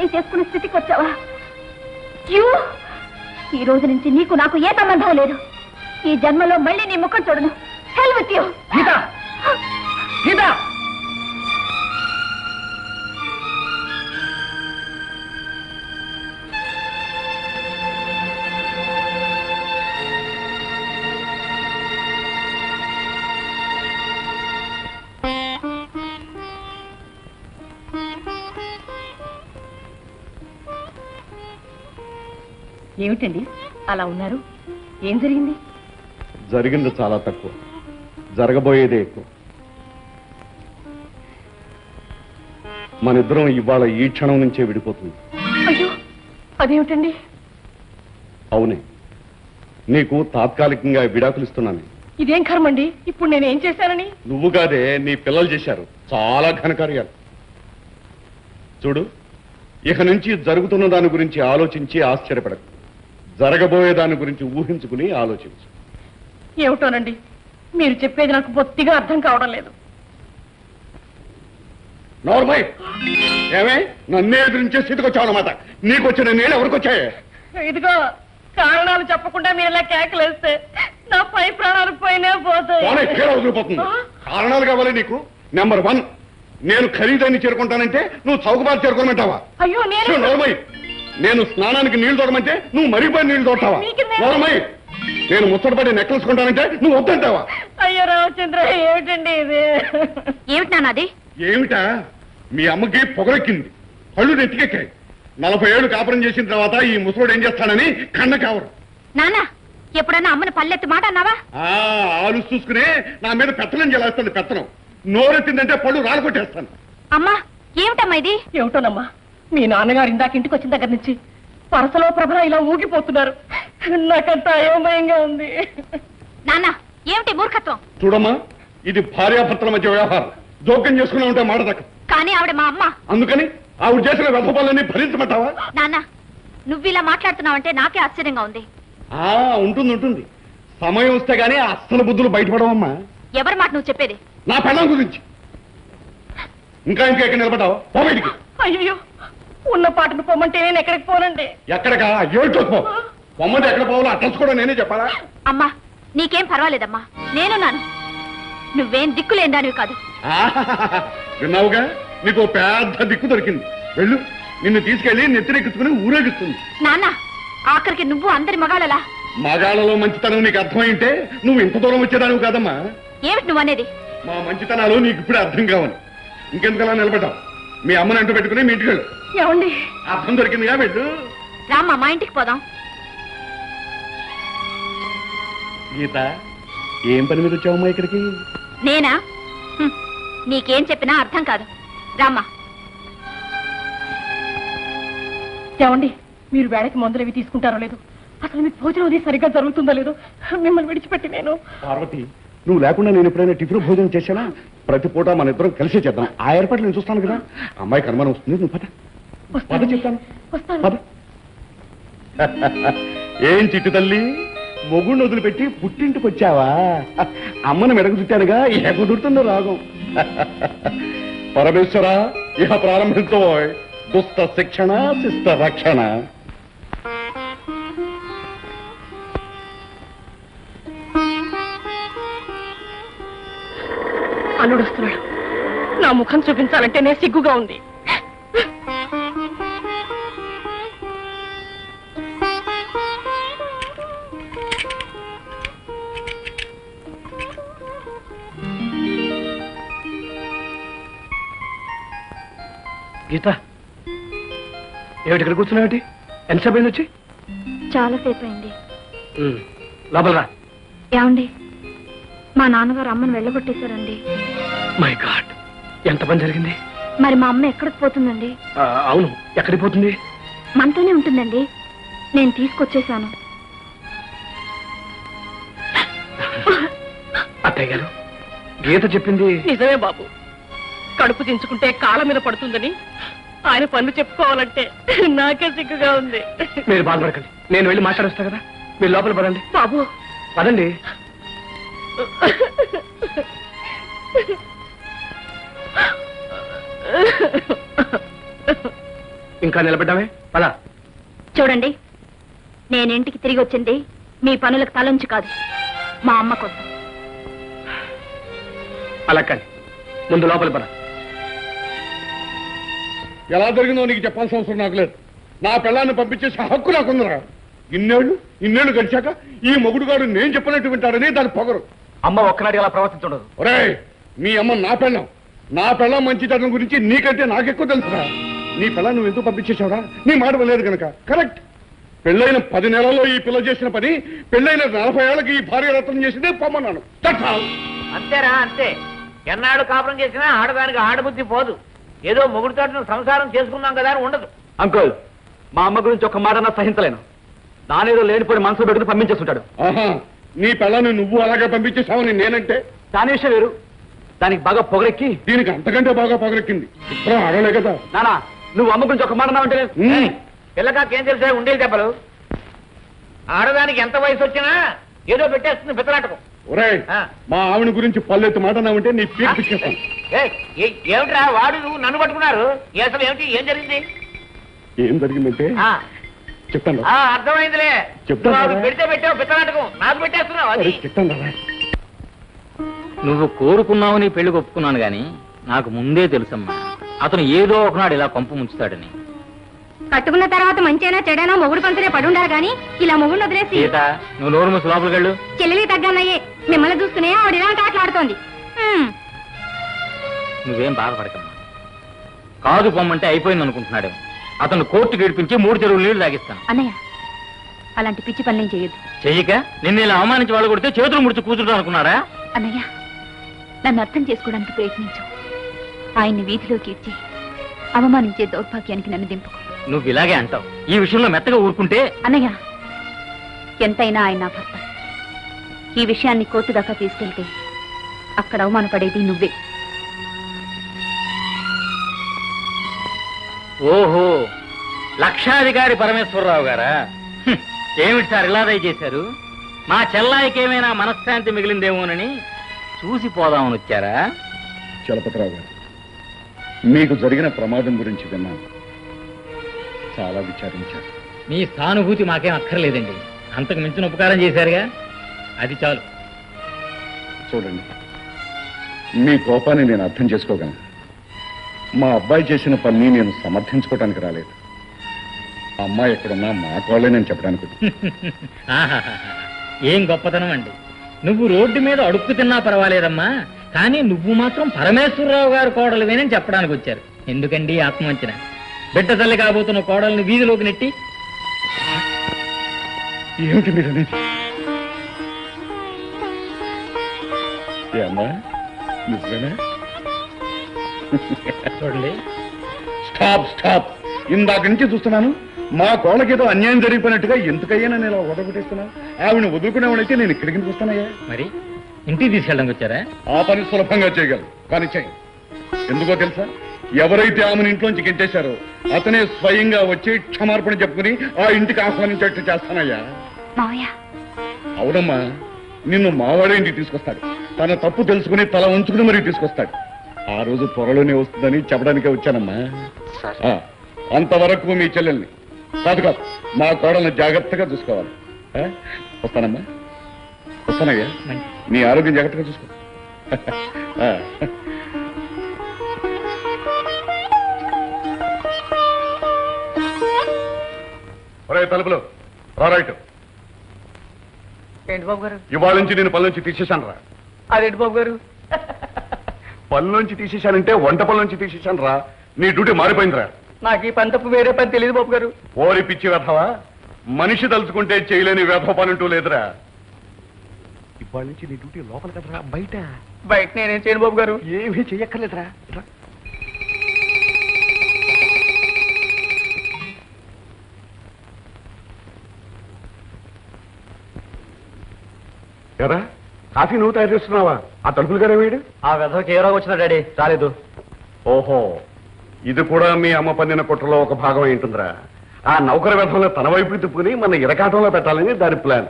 చేయి చేసుకునే స్థితికి వచ్చావా? ఈ రోజు నుంచి నీకు నాకు ఏ సంబంధం లేదు. ఈ జన్మలో మళ్ళీ నీ ముఖం చూడను. హెల్ విత్ యూ. గీత, గీత, ఏమిటండి అలా ఉన్నారు? ఏం జరిగింది? జరిగింది చాలా తక్కువ, జరగబోయేదే ఎక్కువ. మనిద్దరం ఇవాళ ఈ క్షణం నుంచే విడిపోతుంది. అయ్యో, అదేమిటండి? అవునే, నీకు తాత్కాలికంగా విడాకులు ఇస్తున్నాను. ఇదేం కర్మండి? ఇప్పుడు నేనేం చేశానని? నువ్వు కాదే, నీ పిల్లలు చేశారు చాలా ఘనకార్యాలు. చూడు, ఇక నుంచి జరుగుతున్న దాని గురించి ఆలోచించి ఆశ్చర్యపడకు. జరగబోయే దాని గురించి ఊహించుకుని ఆలోచించు. ఏమిటోనండి, మీరు చెప్పేది నాకు బొత్తిగా అర్థం కావడం లేదు. నోర్మై, ఏమే నన్నే ఎదురించే స్థితికి వచ్చావు అన్నమాట. నీకు వచ్చిన నీళ్ళు ఎవరికి వచ్చాయి? ఇదిగో, కారణాలు చెప్పకుండా మీరు ఇలా కేకలేస్తే నా పై ప్రాణాలు పోయినే పోతాయి. వదిలిపోతుంది. కారణాలు కావాలి నీకు. నెంబర్ 1, నేను ఖరీదాన్ని చేరుకుంటానంటే నువ్వు చౌకబాటు చేరుకోమంటావా? అయ్యో, నోర్మై, నేను స్నానానికి నీళ్లు తోడమంటే నువ్వు మరిపోయి నీళ్లు తోడతావా? నోర్మై, నేను ముచ్చటపడి నెక్లెస్ కొంటానంటే నువ్వు వద్దంటావా? అయ్యో రామచంద్ర, ఏమిటండి ఇది? ఏమిటి నాన్నది? ఏమిటా, మీ అమ్మకి పొగరెక్కింది, కళ్ళు నెత్తికెక్కాయి. 40 ఏళ్ళు కాపురం చేసిన తర్వాత ఈ ముసలోడు ఏం చేస్తాడని కన్న కావరు. నాన్న, ఎప్పుడన్నా అమ్మని పల్లెత్తి మాట అన్నావా? ఆలు చూసుకునే నా మీద పెత్తనం చేస్తుంది. పెత్తనం నోరెత్తిందంటే పళ్ళు రాలగొట్టేస్తాను. అమ్మా, ఏమిటమ్మా ఇది? ఏమిటోనమ్మా, మీ నాన్నగారు ఇందాక ఇంటికి వచ్చిన దగ్గర నుంచి పరసలో ప్రభ ఇలా ఊగిపోతున్నారు. నాకంత అయోమయంగా ఉంది. నాన్న, ఏమిటి మూర్ఖత్వం? చూడమ్మా, ఇది భార్యాభర్తల మధ్య వ్యవహారం. జోక్యం చేసుకునే ఉంటే మాట దక్క. కానీ ఆవిడ మా అమ్మ. అందుకని ఆవిడ చేసిన వ్యవహారాలన్నీ భరించమంటావా? నాన్న, నువ్వు ఇలా మాట్లాడుతున్నావంటే నాకే ఆశ్చర్యంగా ఉంది. ఉంటుంది. సమయం వస్తే గానీ అస్సలు బుద్ధులు బయటపడవమ్మా. ఎవరి మాట నువ్వు చెప్పేది? నా పెళ్ళం గురించి. ఇంకా ఎక్కడ నిలబడ్డావు? బయటికి. అయ్యో, ఉన్న పాటను పొమ్మంటే నేను ఎక్కడికి పోనండి. ఎక్కడికా? ఏడ్చో పో. పొమ్మంటే ఎక్కడ పోవాలో అడ్రస్ కూడా నేనే చెప్పాలా? అమ్మా, నీకేం పర్వాలేదమ్మా, నేనున్నాను. నువ్వేం దిక్కులేని దానివి కాదు. విన్నావుగా, నీకు పెద్ద దిక్కు దొరికింది. వెళ్ళు, నిన్ను తీసుకెళ్లి నెత్తిరెక్కించుకుని ఊరేగిస్తుంది. నాన్న, ఆఖరికి నువ్వు అందరి మగాళ్ళలా. మగాళ్ళలో మంచితనం నీకు అర్థమైంటే నువ్వు ఇంత దూరం వచ్చేదానివి కాదమ్మా. ఏమిటి నువ్వు అనేది? మా మంచితనాలు నీకు ఇప్పుడే అర్థం కావని. ఇంకెందుకలా నిలబడ్డావు? మీ అమ్మని అంటూ పెట్టుకుని మీ ఇంటికి వెళ్ళు. ఏమండి, అర్థం దొరికిందిగా, వెళ్ళు. రామ్మా, మా ఇంటికి పోదాం. గీత, ఏం పని మీద వచ్చావమ్మా ఇక్కడికి? నేనా? నీకేం చెప్పినా అర్థం కాదు. రామ్మా. ఏమండి, మీరు వేళకి మందులు అవి తీసుకుంటారో లేదు, అసలు మీకు భోజనం అది సరిగ్గా జరుగుతుందో లేదో, మిమ్మల్ని విడిచిపెట్టి నేను. పార్వతి, నువ్వు లేకుండా నేను ఎప్పుడైనా టిఫిన్ భోజనం చేశానా? ప్రతి పూట మన ఇద్దరం కలిసే చేద్దాం. ఆ ఏర్పాట్లు నేను చూస్తాను కదా. అమ్మాయికి అనుమానం వస్తుంది. నువ్వు పద చెప్తాను. వస్తాను. ఏం చిట్టు తల్లి, మొగుడిని వదిలిపెట్టి పుట్టింటికి వచ్చావా? అమ్మను మెడకు చుట్టానుగా, ఏ కుదురుతుందో రాగం. పరమేశ్వర, ఇహ ప్రారంభించో దుష్ట శిక్షణ శిష్ట రక్షణ. అల్లుడు వస్తున్నాడు. నా ముఖం చూపించాలంటేనే సిగ్గుగా ఉంది. గీత, ఏమిటి ఇక్కడ కూర్చున్నావేంటి? ఎంతసేపు అయింది వచ్చి? చాలాసేపు అయింది. లోపలరా. ఏమండి, మా నాన్నగారు అమ్మను వెళ్ళగొట్టేశారండి. మై గాడ్, ఎంత పని జరిగింది? మరి మా అమ్మ ఎక్కడికి పోతుందండి? అవును, ఎక్కడికి పోతుంది? మనతోనే ఉంటుందండి. నేను తీసుకొచ్చేశాను. అత్తయ్య గారు, గీత చెప్పింది నిజమే బాబు. కడుపు దించుకుంటే కాళ్ళ మీద పడుతుందని ఆయన పనులు చెప్పుకోవాలంటే నాకే సిగ్గుగా ఉంది. మీరు బాధపడకండి, నేను వెళ్ళి మాట్లాడొస్తా కదా. మీరు లోపల పదండి. బాబు, పదండి. ఇంకా నిలబడ్డామే పద. చూడండి, నేనింటికి తిరిగి వచ్చింది మీ పనులకు తలంచి కాదు, మా అమ్మ కోసం. అలా కానీ ముందు లోపల పద. ఎలా జరిగిందో నీకు చెప్పాల్సిన అవసరం నాకు లేదు. నా పిల్లాన్ని పంపించేసి హక్కు నాకుందరా. ఇన్నేళ్లు గడిచాక ఈ మొగుడుగాడు నేను చెప్పినట్టు వింటాడని దాని పొగరు. అమ్మ ఒక్కనాటి అలా ప్రవర్తించడదు. ఒరే, మీ అమ్మ నా పెళ్ళం మంచితనం గురించి నీకంటే నాకెక్కువ తెలుసురా. నీ పిల్ల నువ్వు ఎందుకు పంపించేశావురా? నీ మాట వెళ్ళలేదు కనుక. కరెక్ట్. పెళ్ళైన 10 నెలల్లో ఈ పిల్ల చేసిన పని పెళ్ళైన 40 ఏళ్ళకి ఈ భార్య రత్నం చేసిందే పొమ్మన్నాను. అంతేరా, అంతే. ఎన్నాడు కాపురం చేసినా ఆడదానికి ఆడబుద్ధి పోదు. ఏదో మొగుడుతో సంసారం చేసుకున్నాం కదా అని ఉండదు. అంకుల్, మా అమ్మ గురించి ఒక్క మాట నా సహించలేను. దానేదో లేనిపోయి మనసులో పెట్టుకుని పంపించేస్తుంటాడు. నీ పిల్లని నువ్వు అలాగే పంపించేశావని నేనంటే దాని విషయం వేరు. దానికి బాగా పొగరెక్కి దీనికి అంతకంటే బాగా పొగరెక్కింది. ఇప్పుడు ఆడలే కదా. నానా, నువ్వు అమ్మ గురించి ఒక మాట నావంటే పిల్లకాకేం తెలిసా ఉండేది దెబ్బలు. ఆడదానికి ఎంత వయసు వచ్చినా ఏదో పెట్టేస్తుంది పిత్తలాటకం. ఒరే, మా ఆవిడ గురించి పల్లెత్తి మాట నావంటే నీ పీక్ పిచ్చేస్తాను. ఏమిట్రా వాడు నువ్వు నన్ను పట్టుకున్నారు? అసలు ఏమిటి, ఏం జరిగింది? ఏం జరిగిందంటే చెప్తాను. అర్థమైందిలే. పెడితే పెట్టావు పిత్తలాటకం, నాకు పెట్టేస్తున్నావు. అది చెప్తాను. నువ్వు కోరుకున్నావు, నీ పెళ్లికి ఒప్పుకున్నాను గాని నాకు ముందే తెలుసమ్మా అతను ఏదో ఒకనాడు ఇలా కొంప ముంచుతాడని. కట్టుకున్న తర్వాత మంచైనా చెడైనా మొగుడు పంచనే పడుండాలి గాని ఇలా మొగుడు వదిలేసి. సీత, నువ్వు నోరు మూసి లోపలికి వెళ్ళు. చెల్లెలి తగ్గన్నయ్యే, మిమ్మల్ని చూస్తూనే ఆవిడ ఇలాంటి ఆటలాడుతోంది. నువ్వేం బాధపడకమ్మా. కాదు పొమ్మంటే అయిపోయింది అనుకుంటున్నాడు. అతను కోర్టుకి ఏడిపించి 3 చెరువులు నీళ్లు తాగిస్తాను. అన్నయ్య, అలాంటి పిచ్చి పనులేం చేయొద్దు. చెయ్యక నిన్ను ఇలా అవమానించి వాళ్ళు కొడితే చేతులు ముడిచి కూర్చుంటాం అనుకున్నారా? అన్నయ్య, నన్ను అర్థం చేసుకోవడానికి ప్రయత్నించు. ఆయన్ని వీధిలోకి ఇచ్చి అవమానించే దౌర్భాగ్యానికి నన్ను దింపుకో. నువ్వు ఇలాగే అంటావు. ఈ విషయంలో మెత్తగా ఊరుకుంటే. అన్నయ్య, ఎంతైనా ఆయన నా భర్త. ఈ విషయాన్ని కోర్టు దాకా తీసుకెళ్తే అక్కడ అవమానపడేది నువ్వే. ఓహో, లక్షాధికారి పరమేశ్వరరావు గారా? ఏమిటి సార్ ఇలా దయచేశారు? మా చెల్లాయికి ఏమైనా మనశ్శాంతి మిగిలిందేమోనని చూసిపోదామని వచ్చారా? చలపతిరావు గారు, మీకు జరిగిన ప్రమాదం గురించి విన్నాను. చాలా విచారించారు. మీ సానుభూతి మాకేం అక్కర్లేదండి. అంతకు మించిన ఉపకారం చేశారుగా, అది చాలు. చూడండి, మీ కోపాన్ని నేను అర్థం చేసుకోగలను. మా అబ్బాయి చేసిన పని నేను సమర్థించుకోవడానికి రాలేదు. ఆ అమ్మాయి ఎక్కడున్నా మా కోళ్ళే నేను చెప్పడానికి. ఏం గొప్పతనం అండి. నువ్వు రోడ్డు మీద అడుక్కు తిన్నా పర్వాలేదమ్మా, కానీ నువ్వు మాత్రం పరమేశ్వరరావు గారు కోడలువేనని చెప్పడానికి వచ్చారు. ఎందుకండి ఆత్మవంచన? బిడ్డ తల్లి కాబోతున్న కోడల్ని వీధిలోకి నెట్టి. ఏమిటి మీరు అనేది? నిజమేనా? చూడండి, స్టాప్. ఇందాక నుంచి చూస్తున్నాను. మా కోళ్ళకేదో అన్యాయం జరిగిపోయినట్టుగా ఎందుకయ్యా నేను ఇలా వదలగొట్టేస్తున్నాను. ఆవిడ వదులుకునేవాడైతే నేను ఇక్కడికి వస్తానయ్యా. మరి ఇంటికి తీసుకెళ్ళడానికి వచ్చారా? ఆ పని సులభంగా చేయగలరు, కానీ చెయ్యి. ఎందుకో తెలుసా? ఎవరైతే ఆమెను ఇంట్లోంచి గెంటేశారో అతనే స్వయంగా వచ్చి క్షమార్పణ చెప్పుకుని ఆ ఇంటికి ఆహ్వానించేట్టు చేస్తానయ్యా. అవునమ్మా, నిన్ను మావాడే ఇంటికి తీసుకొస్తాడు. తన తప్పు తెలుసుకుని తల ఉంచుకుని మరీ తీసుకొస్తాడు. ఆ రోజు త్వరలోనే వస్తుందని చెప్పడానికే వచ్చానమ్మా. అంతవరకు మీ చెల్లెల్ని కాదు మా కోడల్ని జాగ్రత్తగా చూసుకోవాలి. వస్తానమ్మా, వస్తానయ్యా. నీ ఆరోగ్యం జాగ్రత్తగా చూసుకో. ఒరే తలుపులు రైట్. ఏంటి బాబు గారు? ఇవాళ నుంచి నేను పని నుంచి తీసేశాను రా. అదేంటి బాబు గారు? పని నుంచి తీసేశానంటే వంట పని నుంచి తీసేశాను రా. నీ డ్యూటీ మారిపోయిందిరా. నాకు ఈ పని తప్ప వేరే పని తెలియదు బాబు గారు. ఓరి పిచ్చి వ్యధవా, మనిషి తలుచుకుంటే చేయలేని వ్యధవ పని అంటూ లేదురా. ఇవాళ నుంచి నీ డ్యూటీ లోపల కదరా, బయట. బయట నేనేం చేయను బాబు గారు. ఏమీ చెయ్యక్కర్లేదురా. ఎరా, కాఫీ నువ్వు తయారు చేస్తున్నావా? ఆ తలుపులు గారే వేడు. ఆ వెధవకి ఏ రోగం వచ్చినా డాడీ రాలేదు. ఓహో, ఇది కూడా మీ అమ్మ పన్నిన కుట్రలో ఒక భాగం ఏంటుందిరా. ఆ నౌకర వ్యధంలో తన వైపు తిప్పుకుని మన ఇరకాటంలో పెట్టాలని దాని ప్లాన్.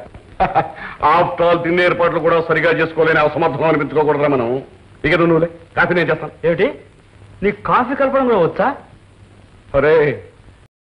ఆఫ్టర్ ఆల్ తిన్న ఏర్పాట్లు కూడా సరిగా చేసుకోలేని అసమర్థం అనిపించుకోకూడదురా మనం. ఇక నువ్వులే, కాఫీ నేను చేస్తాను. ఏమిటి, నీకు కాఫీ కలపడం కూడా వచ్చా? అరే,